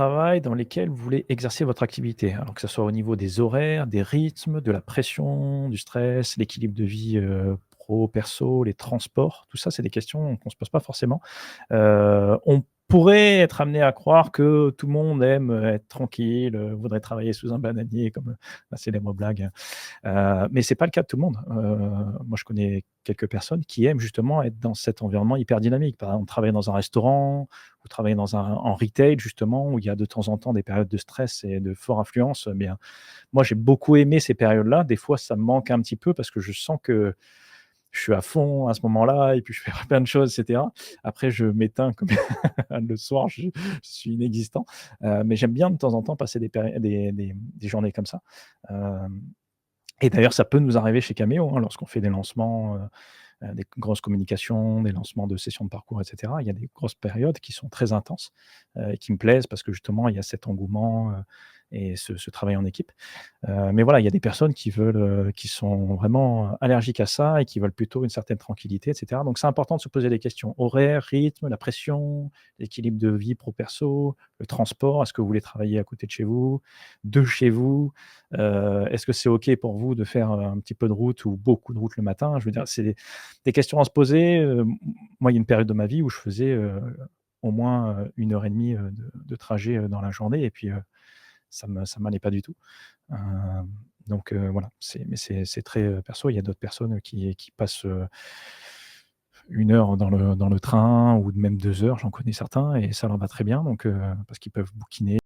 travail dans lesquels vous voulez exercer votre activité? Alors que ça soit au niveau des horaires, des rythmes, de la pression, du stress, l'équilibre de vie, pro, perso, les transports, tout ça, c'est des questions qu'on ne se pose pas forcément. On pourrait être amené à croire que tout le monde aime, être tranquille, voudrait travailler sous un bananier comme, la célèbre blague. Mais c'est pas le cas de tout le monde. Moi, je connais quelques personnes qui aiment justement être dans cet environnement hyper dynamique. Par exemple, travailler dans un restaurant ou travailler dans un en retail justement, où il y a de temps en temps des périodes de stress et de forte influence. Eh bien, moi, j'ai beaucoup aimé ces périodes-là. Des fois, ça me manque un petit peu parce que je sens que je suis à fond à ce moment-là et puis je fais plein de choses et cetera. Après, je m'éteins comme le soir, je suis inexistant. Mais j'aime bien de temps en temps passer des journées comme ça. Hem Et d'ailleurs, ça peut nous arriver chez Cameo, hein, lorsqu'on fait des lancements, des grosses communications, des lancements de sessions de parcours et cetera. Il y a des grosses périodes qui sont très intenses, et qui me plaisent parce que justement il y a cet engouement, et ce travail en équipe. Mais voilà, il y a des personnes qui sont vraiment allergiques à ça et qui veulent plutôt une certaine tranquillité et cetera. Donc c'est important de se poser des questions. Horaire, rythme, la pression, l'équilibre de vie pro perso, le transport. Est-ce que vous voulez travailler à côté de chez vous? De chez vous? Est-ce que c'est OK pour vous de faire, un petit peu de route ou beaucoup de route le matin? Je veux dire, c'est des questions à se poser. Moi, il y a une période de ma vie où je faisais, au moins, 1 heure et demie, de trajet, dans la journée et puis, ça m'allait pas du tout. Donc voilà, c'est très, perso. Il y a d'autres personnes qui passent, 1 heure dans le train ou même 2 heures, j'en connais certains et ça leur va très bien donc parce qu'ils peuvent bouquiner